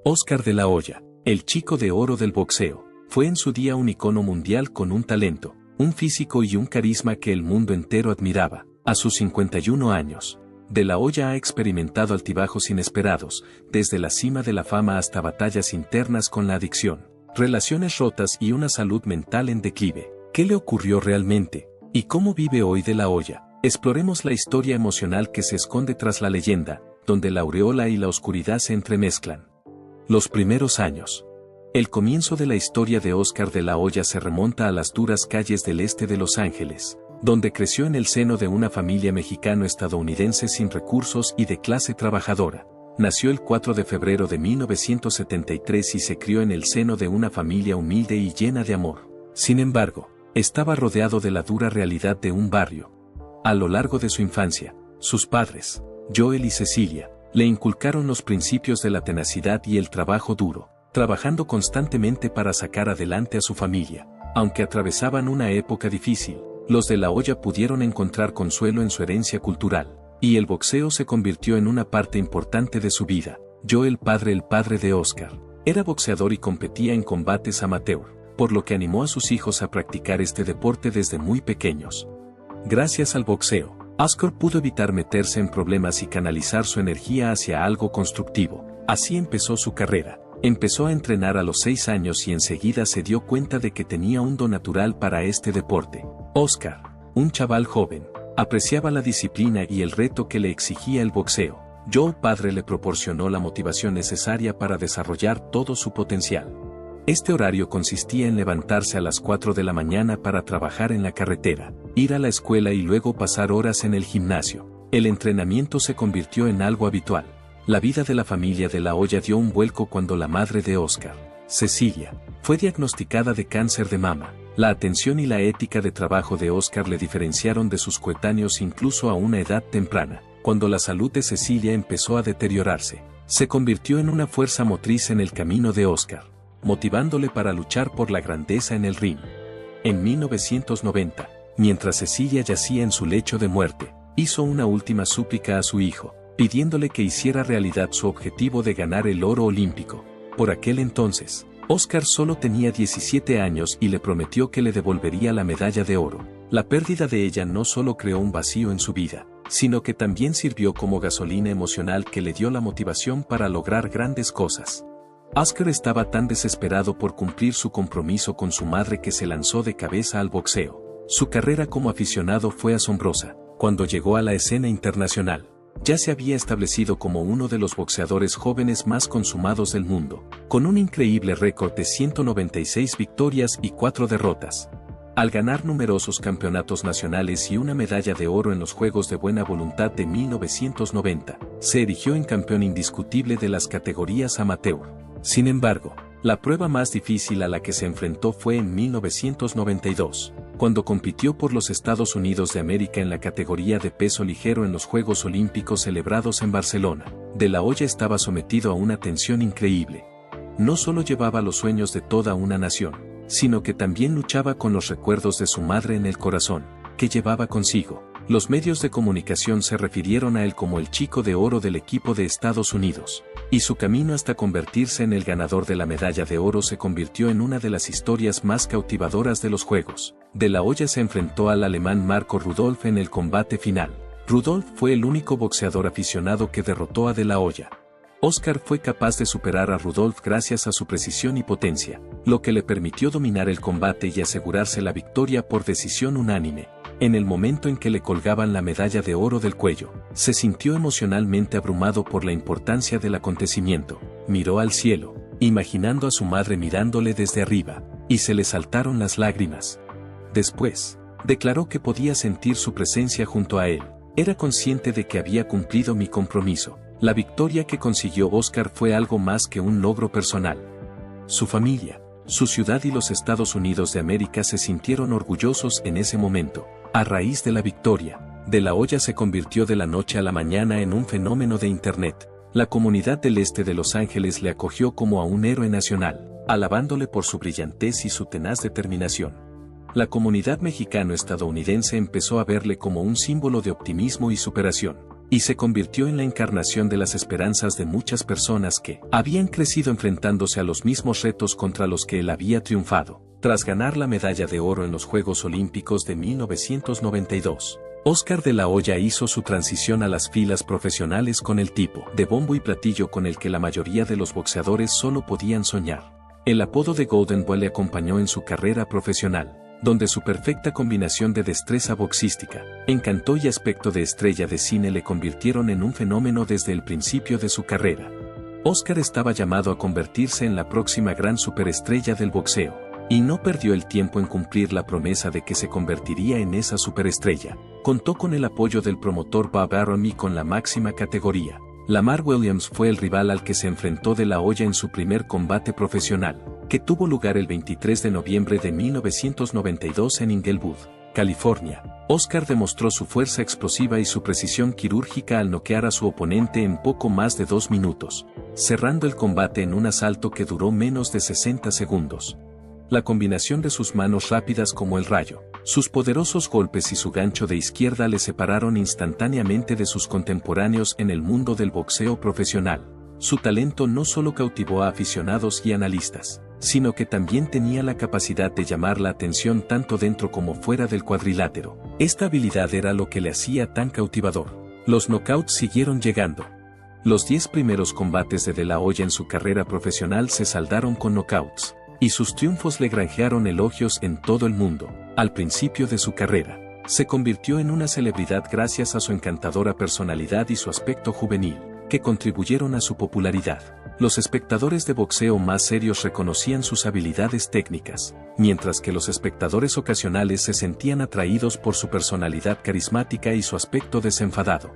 Óscar de la Hoya, el chico de oro del boxeo, fue en su día un icono mundial con un talento, un físico y un carisma que el mundo entero admiraba. A sus 51 años, De la Hoya ha experimentado altibajos inesperados, desde la cima de la fama hasta batallas internas con la adicción, relaciones rotas y una salud mental en declive. ¿Qué le ocurrió realmente? ¿Y cómo vive hoy De la Hoya? Exploremos la historia emocional que se esconde tras la leyenda, donde la aureola y la oscuridad se entremezclan. Los primeros años. El comienzo de la historia de Óscar de la Hoya se remonta a las duras calles del este de Los Ángeles, donde creció en el seno de una familia mexicano-estadounidense sin recursos y de clase trabajadora. Nació el 4 de febrero de 1973 y se crió en el seno de una familia humilde y llena de amor. Sin embargo, estaba rodeado de la dura realidad de un barrio. A lo largo de su infancia, sus padres, Joel y Cecilia, le inculcaron los principios de la tenacidad y el trabajo duro, trabajando constantemente para sacar adelante a su familia. Aunque atravesaban una época difícil, los de la Hoya pudieron encontrar consuelo en su herencia cultural, y el boxeo se convirtió en una parte importante de su vida. Joel, el padre de Óscar, era boxeador y competía en combates amateur, por lo que animó a sus hijos a practicar este deporte desde muy pequeños. Gracias al boxeo, Óscar pudo evitar meterse en problemas y canalizar su energía hacia algo constructivo. Así empezó su carrera. Empezó a entrenar a los 6 años y enseguida se dio cuenta de que tenía un don natural para este deporte. Óscar, un chaval joven, apreciaba la disciplina y el reto que le exigía el boxeo. Joe padre le proporcionó la motivación necesaria para desarrollar todo su potencial. Este horario consistía en levantarse a las 4 de la mañana para trabajar en la carretera, ir a la escuela y luego pasar horas en el gimnasio. El entrenamiento se convirtió en algo habitual. La vida de la familia de la Hoya dio un vuelco cuando la madre de Óscar, Cecilia, fue diagnosticada de cáncer de mama. La atención y la ética de trabajo de Óscar le diferenciaron de sus coetáneos incluso a una edad temprana. Cuando la salud de Cecilia empezó a deteriorarse, se convirtió en una fuerza motriz en el camino de Óscar, motivándole para luchar por la grandeza en el ring. En 1990, mientras Cecilia yacía en su lecho de muerte, hizo una última súplica a su hijo, pidiéndole que hiciera realidad su objetivo de ganar el oro olímpico. Por aquel entonces, Óscar solo tenía 17 años y le prometió que le devolvería la medalla de oro. La pérdida de ella no solo creó un vacío en su vida, sino que también sirvió como gasolina emocional que le dio la motivación para lograr grandes cosas. Óscar estaba tan desesperado por cumplir su compromiso con su madre que se lanzó de cabeza al boxeo. Su carrera como aficionado fue asombrosa. Cuando llegó a la escena internacional, ya se había establecido como uno de los boxeadores jóvenes más consumados del mundo, con un increíble récord de 196 victorias y 4 derrotas. Al ganar numerosos campeonatos nacionales y una medalla de oro en los Juegos de Buena Voluntad de 1990, se erigió en campeón indiscutible de las categorías amateur. Sin embargo, la prueba más difícil a la que se enfrentó fue en 1992, cuando compitió por los Estados Unidos de América en la categoría de peso ligero en los Juegos Olímpicos celebrados en Barcelona. De la Hoya estaba sometido a una tensión increíble. No solo llevaba los sueños de toda una nación, sino que también luchaba con los recuerdos de su madre en el corazón, que llevaba consigo. Los medios de comunicación se refirieron a él como el chico de oro del equipo de Estados Unidos, y su camino hasta convertirse en el ganador de la medalla de oro se convirtió en una de las historias más cautivadoras de los Juegos. De la Hoya se enfrentó al alemán Marco Rudolph en el combate final. Rudolph fue el único boxeador aficionado que derrotó a De la Hoya. Óscar fue capaz de superar a Rudolph gracias a su precisión y potencia, lo que le permitió dominar el combate y asegurarse la victoria por decisión unánime. En el momento en que le colgaban la medalla de oro del cuello, se sintió emocionalmente abrumado por la importancia del acontecimiento. Miró al cielo, imaginando a su madre mirándole desde arriba, y se le saltaron las lágrimas. Después, declaró que podía sentir su presencia junto a él. Era consciente de que había cumplido mi compromiso. La victoria que consiguió Óscar fue algo más que un logro personal. Su familia, su ciudad y los Estados Unidos de América se sintieron orgullosos en ese momento. A raíz de la victoria, De la Hoya se convirtió de la noche a la mañana en un fenómeno de Internet. La comunidad del este de Los Ángeles le acogió como a un héroe nacional, alabándole por su brillantez y su tenaz determinación. La comunidad mexicano-estadounidense empezó a verle como un símbolo de optimismo y superación. y se convirtió en la encarnación de las esperanzas de muchas personas que habían crecido enfrentándose a los mismos retos contra los que él había triunfado. Tras ganar la medalla de oro en los Juegos Olímpicos de 1992, Óscar de la Hoya hizo su transición a las filas profesionales con el tipo de bombo y platillo con el que la mayoría de los boxeadores solo podían soñar. El apodo de Golden Boy le acompañó en su carrera profesional, donde su perfecta combinación de destreza boxística, encanto y aspecto de estrella de cine le convirtieron en un fenómeno desde el principio de su carrera. Óscar estaba llamado a convertirse en la próxima gran superestrella del boxeo, y no perdió el tiempo en cumplir la promesa de que se convertiría en esa superestrella. Contó con el apoyo del promotor Bob Arum y con la máxima categoría. Lamar Williams fue el rival al que se enfrentó de la Hoya en su primer combate profesional, que tuvo lugar el 23 de noviembre de 1992 en Inglewood, California. Óscar demostró su fuerza explosiva y su precisión quirúrgica al noquear a su oponente en poco más de 2 minutos, cerrando el combate en un asalto que duró menos de 60 segundos. La combinación de sus manos rápidas como el rayo, sus poderosos golpes y su gancho de izquierda le separaron instantáneamente de sus contemporáneos en el mundo del boxeo profesional. Su talento no solo cautivó a aficionados y analistas, sino que también tenía la capacidad de llamar la atención tanto dentro como fuera del cuadrilátero. Esta habilidad era lo que le hacía tan cautivador. Los knockouts siguieron llegando. Los 10 primeros combates de la Hoya en su carrera profesional se saldaron con knockouts, y sus triunfos le granjearon elogios en todo el mundo. Al principio de su carrera, se convirtió en una celebridad gracias a su encantadora personalidad y su aspecto juvenil, que contribuyeron a su popularidad. Los espectadores de boxeo más serios reconocían sus habilidades técnicas, mientras que los espectadores ocasionales se sentían atraídos por su personalidad carismática y su aspecto desenfadado.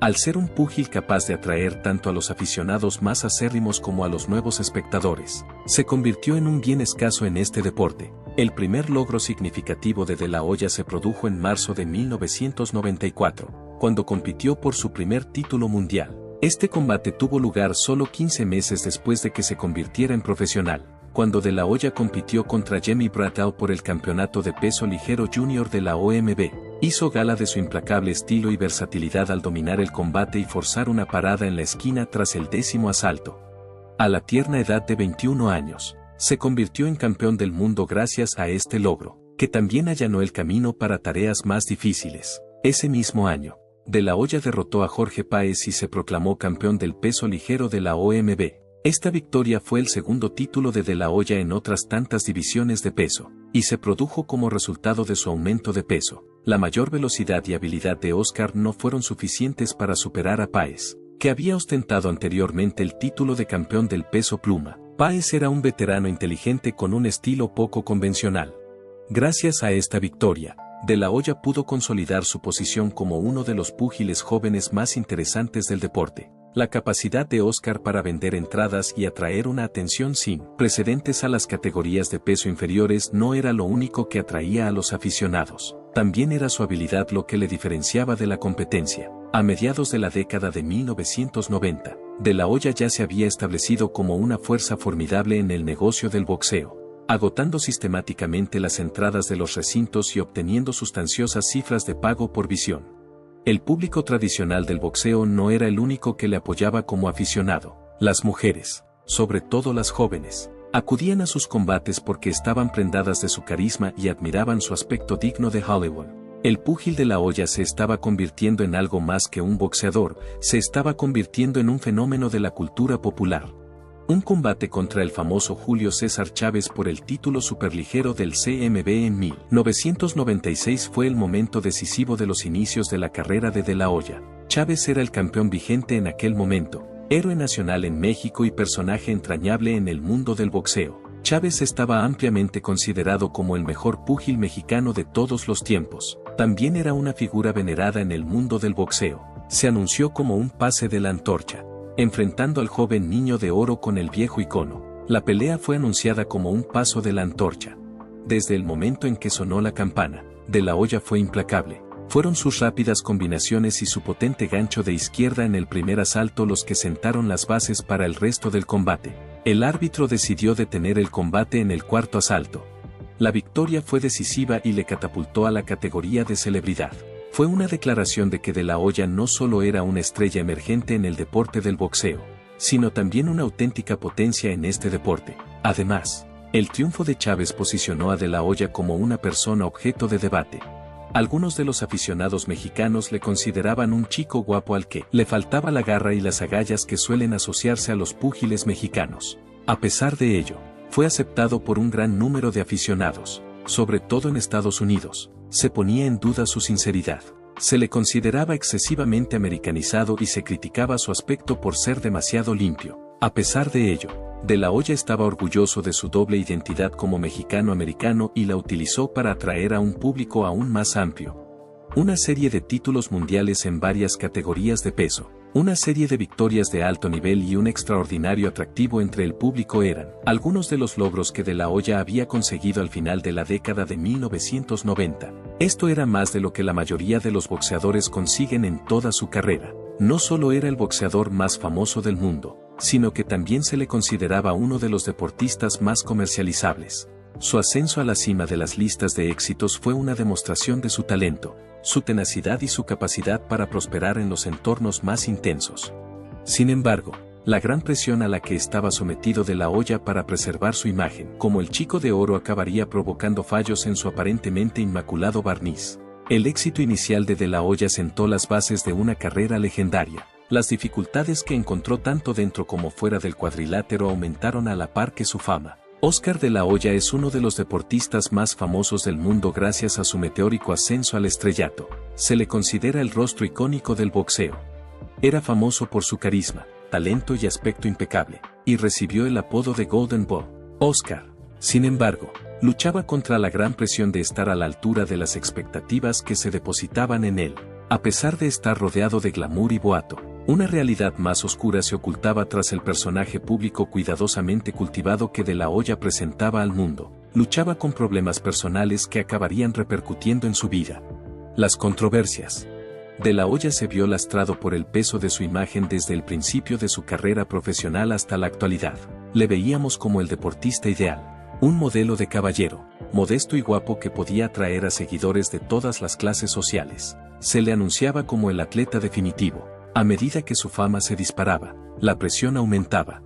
Al ser un púgil capaz de atraer tanto a los aficionados más acérrimos como a los nuevos espectadores, se convirtió en un bien escaso en este deporte. El primer logro significativo de la Hoya se produjo en marzo de 1994, cuando compitió por su primer título mundial. Este combate tuvo lugar solo 15 meses después de que se convirtiera en profesional, cuando de la Hoya compitió contra Jimmy Braddow por el campeonato de peso ligero junior de la OMB. Hizo gala de su implacable estilo y versatilidad al dominar el combate y forzar una parada en la esquina tras el 10º asalto. A la tierna edad de 21 años, se convirtió en campeón del mundo gracias a este logro, que también allanó el camino para tareas más difíciles. Ese mismo año, de la Hoya derrotó a Jorge Páez y se proclamó campeón del peso ligero de la OMB. Esta victoria fue el segundo título de la Hoya en otras tantas divisiones de peso, y se produjo como resultado de su aumento de peso. La mayor velocidad y habilidad de Óscar no fueron suficientes para superar a Páez, que había ostentado anteriormente el título de campeón del peso pluma. Páez era un veterano inteligente con un estilo poco convencional. Gracias a esta victoria, de la Hoya pudo consolidar su posición como uno de los púgiles jóvenes más interesantes del deporte. La capacidad de Óscar para vender entradas y atraer una atención sin precedentes a las categorías de peso inferiores no era lo único que atraía a los aficionados. También era su habilidad lo que le diferenciaba de la competencia. A mediados de la década de 1990, de la Hoya ya se había establecido como una fuerza formidable en el negocio del boxeo, agotando sistemáticamente las entradas de los recintos y obteniendo sustanciosas cifras de pago por visión. El público tradicional del boxeo no era el único que le apoyaba como aficionado. Las mujeres, sobre todo las jóvenes, acudían a sus combates porque estaban prendadas de su carisma y admiraban su aspecto digno de Hollywood. El púgil de la Hoya se estaba convirtiendo en algo más que un boxeador, se estaba convirtiendo en un fenómeno de la cultura popular. Un combate contra el famoso Julio César Chávez por el título superligero del CMB en 1996 fue el momento decisivo de los inicios de la carrera de la Hoya. Chávez era el campeón vigente en aquel momento, héroe nacional en México y personaje entrañable en el mundo del boxeo. Chávez estaba ampliamente considerado como el mejor púgil mexicano de todos los tiempos. También era una figura venerada en el mundo del boxeo. Se anunció como un pase de la antorcha, enfrentando al joven Niño de Oro con el viejo icono. La pelea fue anunciada como un paso de la antorcha. Desde el momento en que sonó la campana, de la Hoya fue implacable. Fueron sus rápidas combinaciones y su potente gancho de izquierda en el primer asalto los que sentaron las bases para el resto del combate. El árbitro decidió detener el combate en el cuarto asalto. La victoria fue decisiva y le catapultó a la categoría de celebridad. Fue una declaración de que De La Hoya no solo era una estrella emergente en el deporte del boxeo, sino también una auténtica potencia en este deporte. Además, el triunfo de Chávez posicionó a De La Hoya como una persona objeto de debate. Algunos de los aficionados mexicanos le consideraban un chico guapo al que le faltaba la garra y las agallas que suelen asociarse a los púgiles mexicanos. A pesar de ello, fue aceptado por un gran número de aficionados, sobre todo en Estados Unidos. Se ponía en duda su sinceridad. Se le consideraba excesivamente americanizado y se criticaba su aspecto por ser demasiado limpio. A pesar de ello, De La Hoya estaba orgulloso de su doble identidad como mexicano-americano y la utilizó para atraer a un público aún más amplio. Una serie de títulos mundiales en varias categorías de peso, una serie de victorias de alto nivel y un extraordinario atractivo entre el público eran algunos de los logros que De La Hoya había conseguido al final de la década de 1990. Esto era más de lo que la mayoría de los boxeadores consiguen en toda su carrera. No solo era el boxeador más famoso del mundo, sino que también se le consideraba uno de los deportistas más comercializables. Su ascenso a la cima de las listas de éxitos fue una demostración de su talento, su tenacidad y su capacidad para prosperar en los entornos más intensos. Sin embargo, la gran presión a la que estaba sometido De La Hoya para preservar su imagen como el chico de oro acabaría provocando fallos en su aparentemente inmaculado barniz. El éxito inicial de La Hoya sentó las bases de una carrera legendaria. Las dificultades que encontró tanto dentro como fuera del cuadrilátero aumentaron a la par que su fama. Óscar De La Hoya es uno de los deportistas más famosos del mundo gracias a su meteórico ascenso al estrellato. Se le considera el rostro icónico del boxeo. Era famoso por su carisma, talento y aspecto impecable, y recibió el apodo de Golden Boy. Óscar, sin embargo, luchaba contra la gran presión de estar a la altura de las expectativas que se depositaban en él. A pesar de estar rodeado de glamour y boato, una realidad más oscura se ocultaba tras el personaje público cuidadosamente cultivado que De La Hoya presentaba al mundo. Luchaba con problemas personales que acabarían repercutiendo en su vida. Las controversias. De La Hoya se vio lastrado por el peso de su imagen desde el principio de su carrera profesional hasta la actualidad. Le veíamos como el deportista ideal, un modelo de caballero, modesto y guapo que podía atraer a seguidores de todas las clases sociales. Se le anunciaba como el atleta definitivo. A medida que su fama se disparaba, la presión aumentaba.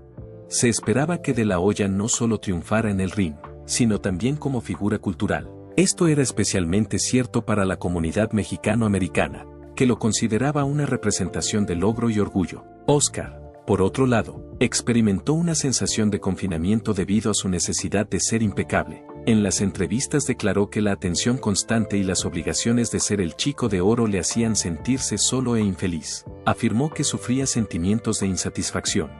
Se esperaba que De La Hoya no solo triunfara en el ring, sino también como figura cultural. Esto era especialmente cierto para la comunidad mexicano-americana, que lo consideraba una representación de logro y orgullo. Óscar, por otro lado, experimentó una sensación de confinamiento debido a su necesidad de ser impecable. En las entrevistas declaró que la atención constante y las obligaciones de ser el chico de oro le hacían sentirse solo e infeliz. Afirmó que sufría sentimientos de insatisfacción.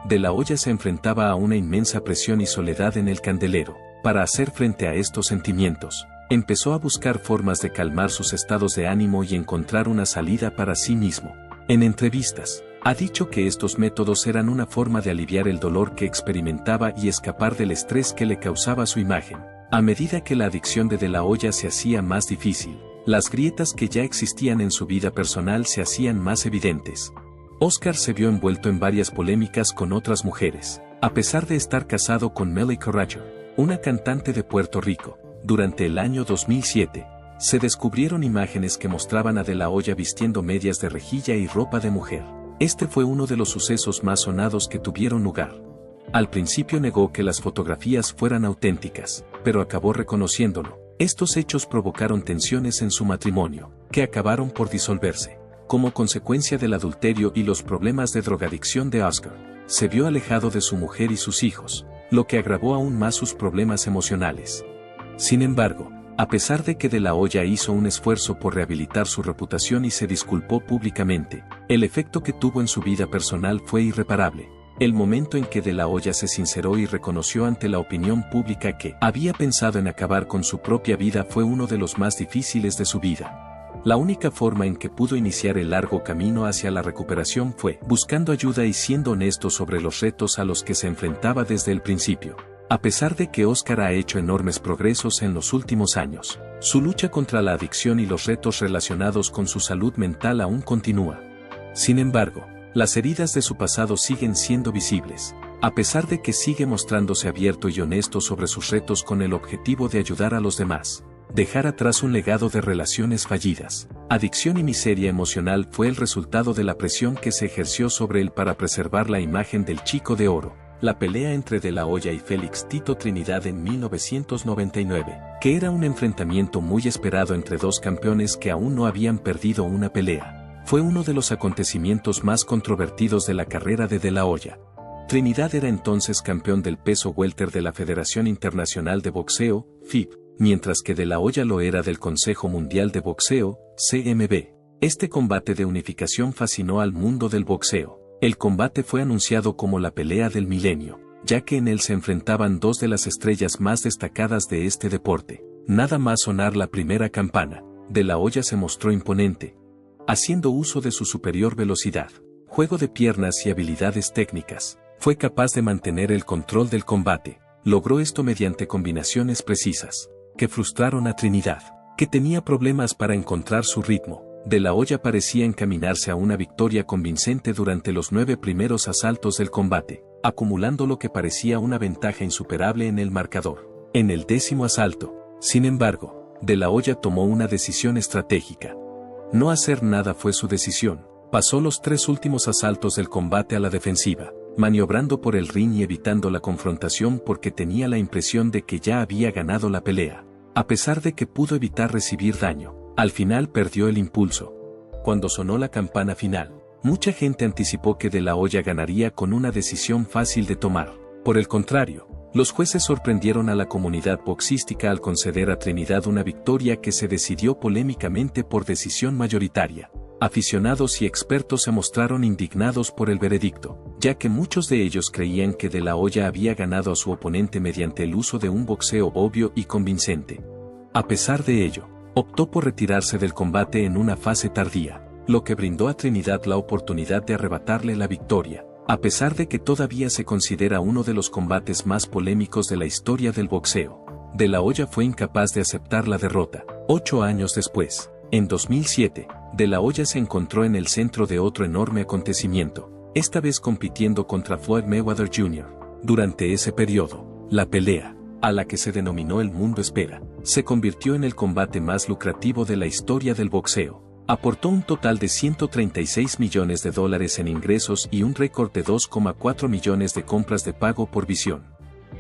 De La Hoya se enfrentaba a una inmensa presión y soledad en el candelero. Para hacer frente a estos sentimientos, empezó a buscar formas de calmar sus estados de ánimo y encontrar una salida para sí mismo. En entrevistas, ha dicho que estos métodos eran una forma de aliviar el dolor que experimentaba y escapar del estrés que le causaba su imagen. A medida que la adicción de La Hoya se hacía más difícil, las grietas que ya existían en su vida personal se hacían más evidentes. Óscar se vio envuelto en varias polémicas con otras mujeres, a pesar de estar casado con Melly Corracho, una cantante de Puerto Rico. Durante el año 2007, se descubrieron imágenes que mostraban a De La Hoya vistiendo medias de rejilla y ropa de mujer. Este fue uno de los sucesos más sonados que tuvieron lugar. Al principio negó que las fotografías fueran auténticas, pero acabó reconociéndolo. Estos hechos provocaron tensiones en su matrimonio, que acabaron por disolverse. Como consecuencia del adulterio y los problemas de drogadicción de Óscar, se vio alejado de su mujer y sus hijos, lo que agravó aún más sus problemas emocionales. Sin embargo, a pesar de que De La Hoya hizo un esfuerzo por rehabilitar su reputación y se disculpó públicamente, el efecto que tuvo en su vida personal fue irreparable. El momento en que De La Hoya se sinceró y reconoció ante la opinión pública que había pensado en acabar con su propia vida fue uno de los más difíciles de su vida. La única forma en que pudo iniciar el largo camino hacia la recuperación fue buscando ayuda y siendo honesto sobre los retos a los que se enfrentaba desde el principio. A pesar de que Óscar ha hecho enormes progresos en los últimos años, su lucha contra la adicción y los retos relacionados con su salud mental aún continúa. Sin embargo, las heridas de su pasado siguen siendo visibles, a pesar de que sigue mostrándose abierto y honesto sobre sus retos con el objetivo de ayudar a los demás. dejar atrás un legado de relaciones fallidas. Adicción y miseria emocional fue el resultado de la presión que se ejerció sobre él para preservar la imagen del Chico de Oro. La pelea entre De La Hoya y Félix Tito Trinidad en 1999, que era un enfrentamiento muy esperado entre dos campeones que aún no habían perdido una pelea, fue uno de los acontecimientos más controvertidos de la carrera de La Hoya. Trinidad era entonces campeón del peso welter de la Federación Internacional de Boxeo, FIB, mientras que De La Hoya lo era del Consejo Mundial de Boxeo, CMB. Este combate de unificación fascinó al mundo del boxeo. El combate fue anunciado como la pelea del milenio, ya que en él se enfrentaban dos de las estrellas más destacadas de este deporte. Nada más sonar la primera campana, De La Hoya se mostró imponente, haciendo uso de su superior velocidad, juego de piernas y habilidades técnicas. Fue capaz de mantener el control del combate. Logró esto mediante combinaciones precisas, que frustraron a Trinidad, que tenía problemas para encontrar su ritmo. De La Hoya parecía encaminarse a una victoria convincente durante los 9 primeros asaltos del combate, acumulando lo que parecía una ventaja insuperable en el marcador. En el 10º asalto, sin embargo, De La Hoya tomó una decisión estratégica. No hacer nada fue su decisión. Pasó los 3 últimos asaltos del combate a la defensiva, maniobrando por el ring y evitando la confrontación porque tenía la impresión de que ya había ganado la pelea. A pesar de que pudo evitar recibir daño, al final perdió el impulso. Cuando sonó la campana final, mucha gente anticipó que De La Hoya ganaría con una decisión fácil de tomar. Por el contrario, los jueces sorprendieron a la comunidad boxística al conceder a Trinidad una victoria que se decidió polémicamente por decisión mayoritaria. Aficionados y expertos se mostraron indignados por el veredicto, ya que muchos de ellos creían que De La Hoya había ganado a su oponente mediante el uso de un boxeo obvio y convincente. A pesar de ello, optó por retirarse del combate en una fase tardía, lo que brindó a Trinidad la oportunidad de arrebatarle la victoria, a pesar de que todavía se considera uno de los combates más polémicos de la historia del boxeo. De La Hoya fue incapaz de aceptar la derrota. 8 años después, en 2007, De La Hoya se encontró en el centro de otro enorme acontecimiento, esta vez compitiendo contra Floyd Mayweather Jr. Durante ese periodo, la pelea, a la que se denominó El Mundo Espera, se convirtió en el combate más lucrativo de la historia del boxeo. Aportó un total de $136 millones en ingresos y un récord de 2,4 millones de compras de pago por visión.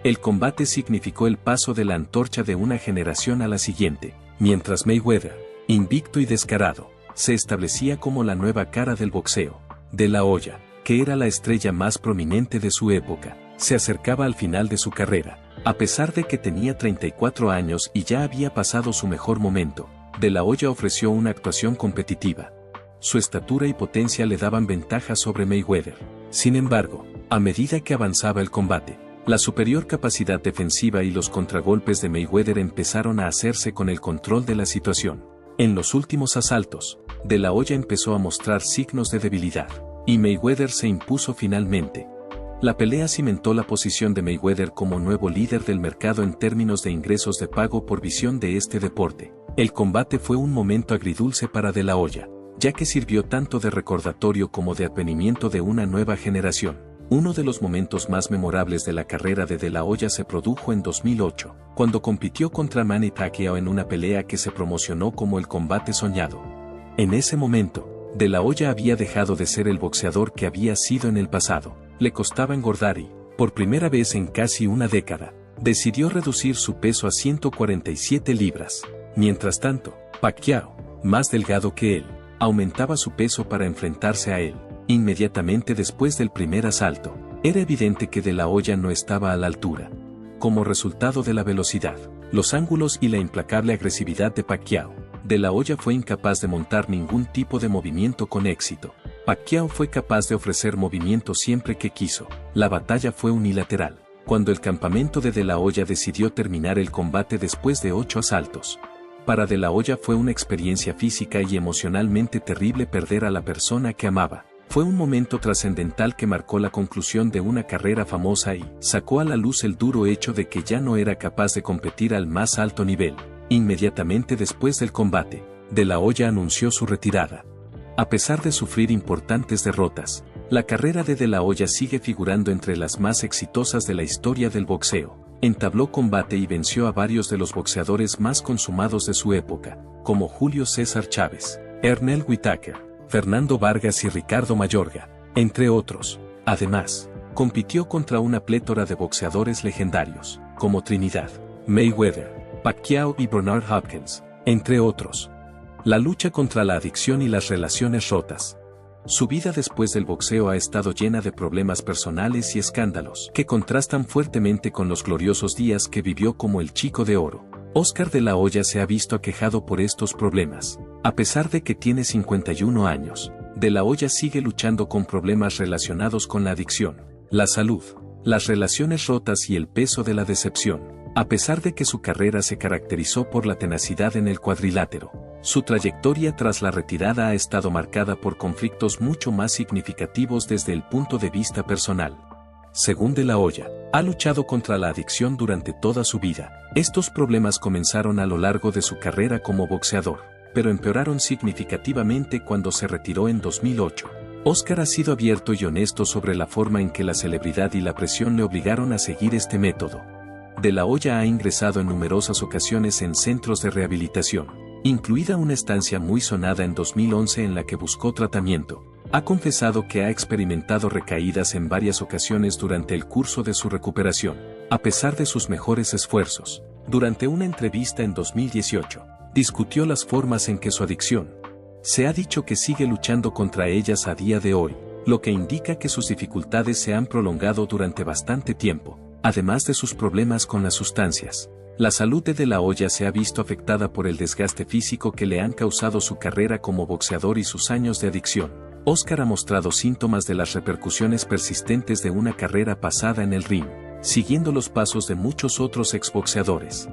El combate significó el paso de la antorcha de una generación a la siguiente, mientras Mayweather, invicto y descarado, se establecía como la nueva cara del boxeo. De La Hoya, que era la estrella más prominente de su época, se acercaba al final de su carrera. A pesar de que tenía 34 años y ya había pasado su mejor momento, De La Hoya ofreció una actuación competitiva. Su estatura y potencia le daban ventaja sobre Mayweather. Sin embargo, a medida que avanzaba el combate, la superior capacidad defensiva y los contragolpes de Mayweather empezaron a hacerse con el control de la situación. En los últimos asaltos, De La Hoya empezó a mostrar signos de debilidad, y Mayweather se impuso finalmente. La pelea cimentó la posición de Mayweather como nuevo líder del mercado en términos de ingresos de pago por visión de este deporte. El combate fue un momento agridulce para De La Hoya, ya que sirvió tanto de recordatorio como de advenimiento de una nueva generación. Uno de los momentos más memorables de la carrera de La Hoya se produjo en 2008, cuando compitió contra Manny Pacquiao en una pelea que se promocionó como el combate soñado. En ese momento, De La Hoya había dejado de ser el boxeador que había sido en el pasado. Le costaba engordar y, por primera vez en casi una década, decidió reducir su peso a 147 libras. Mientras tanto, Pacquiao, más delgado que él, aumentaba su peso para enfrentarse a él. Inmediatamente después del primer asalto, era evidente que De La Hoya no estaba a la altura. Como resultado de la velocidad, los ángulos y la implacable agresividad de Pacquiao, De La Hoya fue incapaz de montar ningún tipo de movimiento con éxito. Pacquiao fue capaz de ofrecer movimiento siempre que quiso. La batalla fue unilateral, cuando el campamento de La Hoya decidió terminar el combate después de 8 asaltos. Para De La Hoya fue una experiencia física y emocionalmente terrible perder a la persona que amaba. Fue un momento trascendental que marcó la conclusión de una carrera famosa y sacó a la luz el duro hecho de que ya no era capaz de competir al más alto nivel. Inmediatamente después del combate, De La Hoya anunció su retirada. A pesar de sufrir importantes derrotas, la carrera de La Hoya sigue figurando entre las más exitosas de la historia del boxeo. entabló combate y venció a varios de los boxeadores más consumados de su época, como Julio César Chávez, Ernest Whitaker, Fernando Vargas y Ricardo Mayorga, entre otros. Además, compitió contra una plétora de boxeadores legendarios, como Trinidad, Mayweather, Pacquiao y Bernard Hopkins, entre otros. La lucha contra la adicción y las relaciones rotas. Su vida después del boxeo ha estado llena de problemas personales y escándalos que contrastan fuertemente con los gloriosos días que vivió como el Chico de Oro. Óscar de la Hoya se ha visto aquejado por estos problemas. A pesar de que tiene 51 años, de la Hoya sigue luchando con problemas relacionados con la adicción, la salud, las relaciones rotas y el peso de la decepción. A pesar de que su carrera se caracterizó por la tenacidad en el cuadrilátero, su trayectoria tras la retirada ha estado marcada por conflictos mucho más significativos desde el punto de vista personal. Según De la Hoya, ha luchado contra la adicción durante toda su vida. Estos problemas comenzaron a lo largo de su carrera como boxeador, pero empeoraron significativamente cuando se retiró en 2008. Óscar ha sido abierto y honesto sobre la forma en que la celebridad y la presión le obligaron a seguir este método. De la Hoya ha ingresado en numerosas ocasiones en centros de rehabilitación, incluida una estancia muy sonada en 2011 en la que buscó tratamiento. Ha confesado que ha experimentado recaídas en varias ocasiones durante el curso de su recuperación, a pesar de sus mejores esfuerzos. Durante una entrevista en 2018, discutió las formas en que su adicción. Se ha dicho que sigue luchando contra ellas a día de hoy, lo que indica que sus dificultades se han prolongado durante bastante tiempo, además de sus problemas con las sustancias. La salud de la Hoya se ha visto afectada por el desgaste físico que le han causado su carrera como boxeador y sus años de adicción. Óscar ha mostrado síntomas de las repercusiones persistentes de una carrera pasada en el ring, siguiendo los pasos de muchos otros exboxeadores.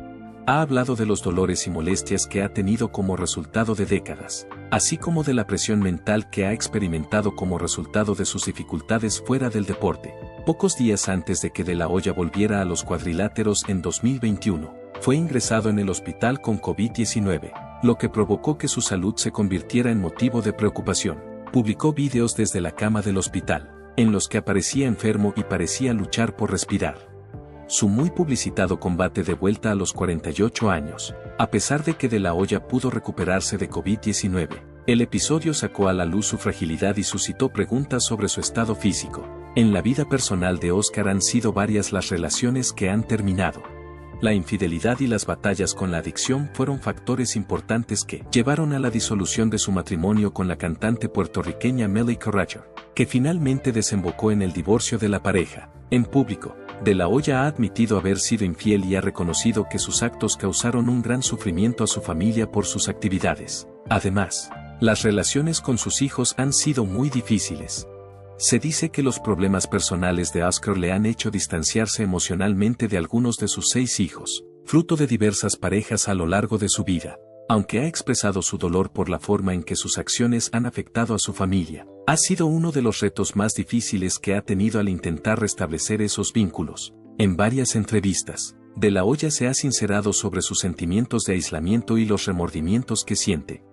Ha hablado de los dolores y molestias que ha tenido como resultado de décadas, así como de la presión mental que ha experimentado como resultado de sus dificultades fuera del deporte. Pocos días antes de que De la Hoya volviera a los cuadriláteros en 2021, fue ingresado en el hospital con COVID-19, lo que provocó que su salud se convirtiera en motivo de preocupación. Publicó vídeos desde la cama del hospital, en los que aparecía enfermo y parecía luchar por respirar. Su muy publicitado combate de vuelta a los 48 años, a pesar de que De la Hoya pudo recuperarse de COVID-19, el episodio sacó a la luz su fragilidad y suscitó preguntas sobre su estado físico. En la vida personal de Óscar han sido varias las relaciones que han terminado. La infidelidad y las batallas con la adicción fueron factores importantes que llevaron a la disolución de su matrimonio con la cantante puertorriqueña Melly Corracher, que finalmente desembocó en el divorcio de la pareja. En público, De la Hoya ha admitido haber sido infiel y ha reconocido que sus actos causaron un gran sufrimiento a su familia por sus actividades. Además, las relaciones con sus hijos han sido muy difíciles. Se dice que los problemas personales de Óscar le han hecho distanciarse emocionalmente de algunos de sus 6 hijos, fruto de diversas parejas a lo largo de su vida. Aunque ha expresado su dolor por la forma en que sus acciones han afectado a su familia, ha sido uno de los retos más difíciles que ha tenido al intentar restablecer esos vínculos. En varias entrevistas, De la Hoya se ha sincerado sobre sus sentimientos de aislamiento y los remordimientos que siente.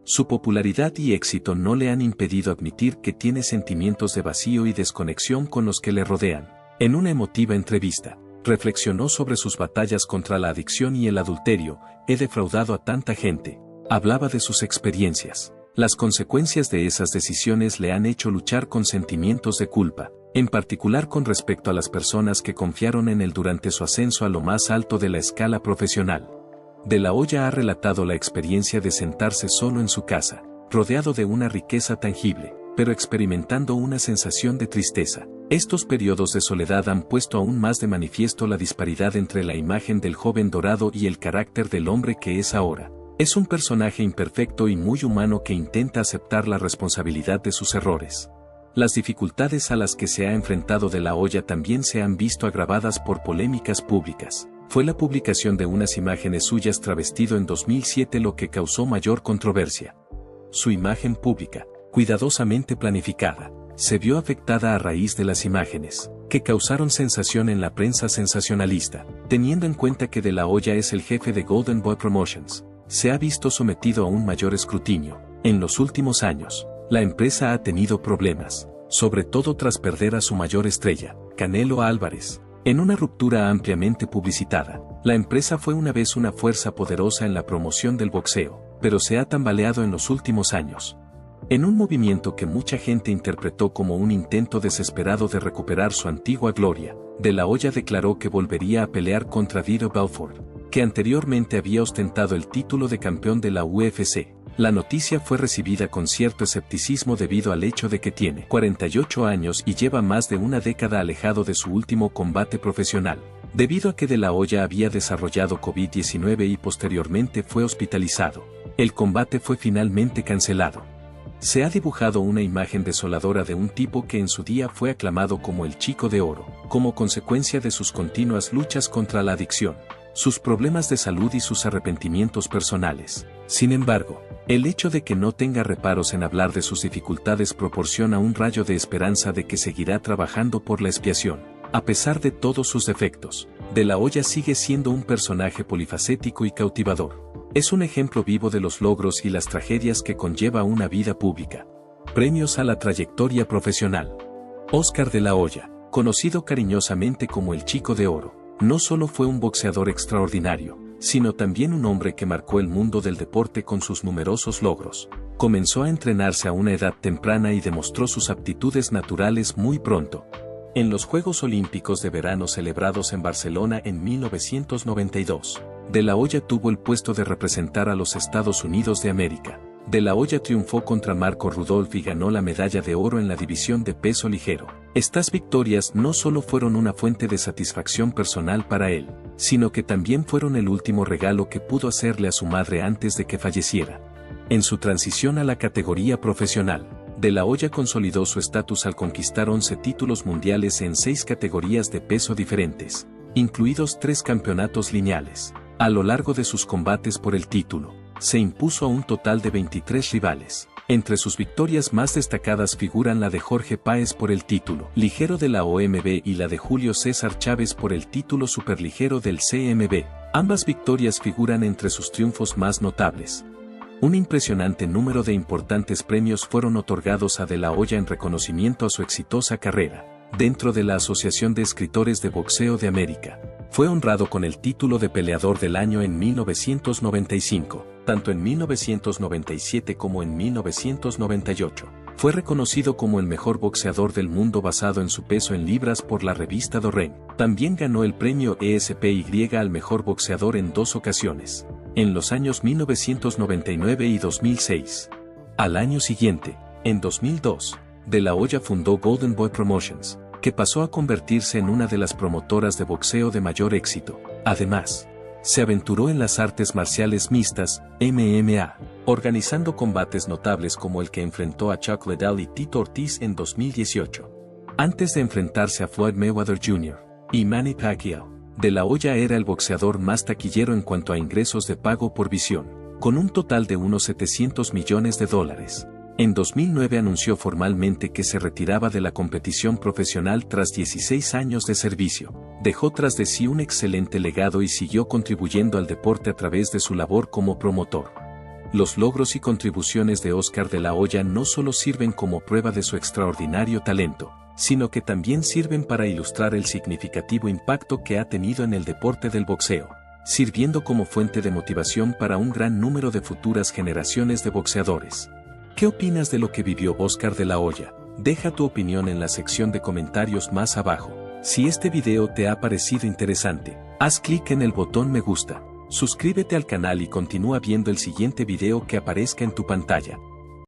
Su popularidad y éxito no le han impedido admitir que tiene sentimientos de vacío y desconexión con los que le rodean. En una emotiva entrevista, reflexionó sobre sus batallas contra la adicción y el adulterio. He defraudado a tanta gente. Hablaba de sus experiencias. Las consecuencias de esas decisiones le han hecho luchar con sentimientos de culpa, en particular con respecto a las personas que confiaron en él durante su ascenso a lo más alto de la escala profesional. De la Hoya ha relatado la experiencia de sentarse solo en su casa, rodeado de una riqueza tangible, pero experimentando una sensación de tristeza. Estos periodos de soledad han puesto aún más de manifiesto la disparidad entre la imagen del joven dorado y el carácter del hombre que es ahora. Es un personaje imperfecto y muy humano que intenta aceptar la responsabilidad de sus errores. Las dificultades a las que se ha enfrentado De la Hoya también se han visto agravadas por polémicas públicas. Fue la publicación de unas imágenes suyas travestido en 2007 lo que causó mayor controversia. Su imagen pública, cuidadosamente planificada, se vio afectada a raíz de las imágenes, que causaron sensación en la prensa sensacionalista. Teniendo en cuenta que De la Hoya es el jefe de Golden Boy Promotions, se ha visto sometido a un mayor escrutinio. En los últimos años, la empresa ha tenido problemas, sobre todo tras perder a su mayor estrella, Canelo Álvarez. En una ruptura ampliamente publicitada, la empresa fue una vez una fuerza poderosa en la promoción del boxeo, pero se ha tambaleado en los últimos años. En un movimiento que mucha gente interpretó como un intento desesperado de recuperar su antigua gloria, De la Hoya declaró que volvería a pelear contra Vitor Belfort, que anteriormente había ostentado el título de campeón de la UFC. La noticia fue recibida con cierto escepticismo debido al hecho de que tiene 48 años y lleva más de una década alejado de su último combate profesional, debido a que De la Hoya había desarrollado COVID-19 y posteriormente fue hospitalizado. El combate fue finalmente cancelado. Se ha dibujado una imagen desoladora de un tipo que en su día fue aclamado como el Chico de Oro, como consecuencia de sus continuas luchas contra la adicción, sus problemas de salud y sus arrepentimientos personales. Sin embargo, el hecho de que no tenga reparos en hablar de sus dificultades proporciona un rayo de esperanza de que seguirá trabajando por la expiación. A pesar de todos sus defectos, De la Hoya sigue siendo un personaje polifacético y cautivador. Es un ejemplo vivo de los logros y las tragedias que conlleva una vida pública. Premios a la trayectoria profesional. Oscar De la Hoya, conocido cariñosamente como el Chico de Oro, no solo fue un boxeador extraordinario, sino también un hombre que marcó el mundo del deporte con sus numerosos logros. Comenzó a entrenarse a una edad temprana y demostró sus aptitudes naturales muy pronto. En los Juegos Olímpicos de Verano celebrados en Barcelona en 1992, De la Hoya tuvo el puesto de representar a los Estados Unidos de América. De la Hoya triunfó contra Marco Rudolph y ganó la medalla de oro en la división de peso ligero. Estas victorias no solo fueron una fuente de satisfacción personal para él, sino que también fueron el último regalo que pudo hacerle a su madre antes de que falleciera. En su transición a la categoría profesional, De la Hoya consolidó su estatus al conquistar 11 títulos mundiales en 6 categorías de peso diferentes, incluidos 3 campeonatos lineales. A lo largo de sus combates por el título, se impuso a un total de 23 rivales. Entre sus victorias más destacadas figuran la de Jorge Páez por el título ligero de la OMB y la de Julio César Chávez por el título superligero del CMB. Ambas victorias figuran entre sus triunfos más notables. Un impresionante número de importantes premios fueron otorgados a De la Hoya en reconocimiento a su exitosa carrera. Dentro de la Asociación de Escritores de Boxeo de América, fue honrado con el título de Peleador del Año en 1995, tanto en 1997 como en 1998. Fue reconocido como el mejor boxeador del mundo basado en su peso en libras por la revista Dorren. También ganó el premio ESPY al mejor boxeador en 2 ocasiones, en los años 1999 y 2006. Al año siguiente, en 2002, De la Hoya fundó Golden Boy Promotions, que pasó a convertirse en una de las promotoras de boxeo de mayor éxito. Además, se aventuró en las artes marciales mixtas, MMA, organizando combates notables como el que enfrentó a Chuck Liddell y Tito Ortiz en 2018. Antes de enfrentarse a Floyd Mayweather Jr. y Manny Pacquiao, De la Hoya era el boxeador más taquillero en cuanto a ingresos de pago por visión, con un total de unos $700 millones. En 2009 anunció formalmente que se retiraba de la competición profesional tras 16 años de servicio. Dejó tras de sí un excelente legado y siguió contribuyendo al deporte a través de su labor como promotor. Los logros y contribuciones de Oscar De la Hoya no solo sirven como prueba de su extraordinario talento, sino que también sirven para ilustrar el significativo impacto que ha tenido en el deporte del boxeo, sirviendo como fuente de motivación para un gran número de futuras generaciones de boxeadores. ¿Qué opinas de lo que vivió Oscar De la Hoya? Deja tu opinión en la sección de comentarios más abajo. Si este video te ha parecido interesante, haz clic en el botón me gusta, suscríbete al canal y continúa viendo el siguiente video que aparezca en tu pantalla.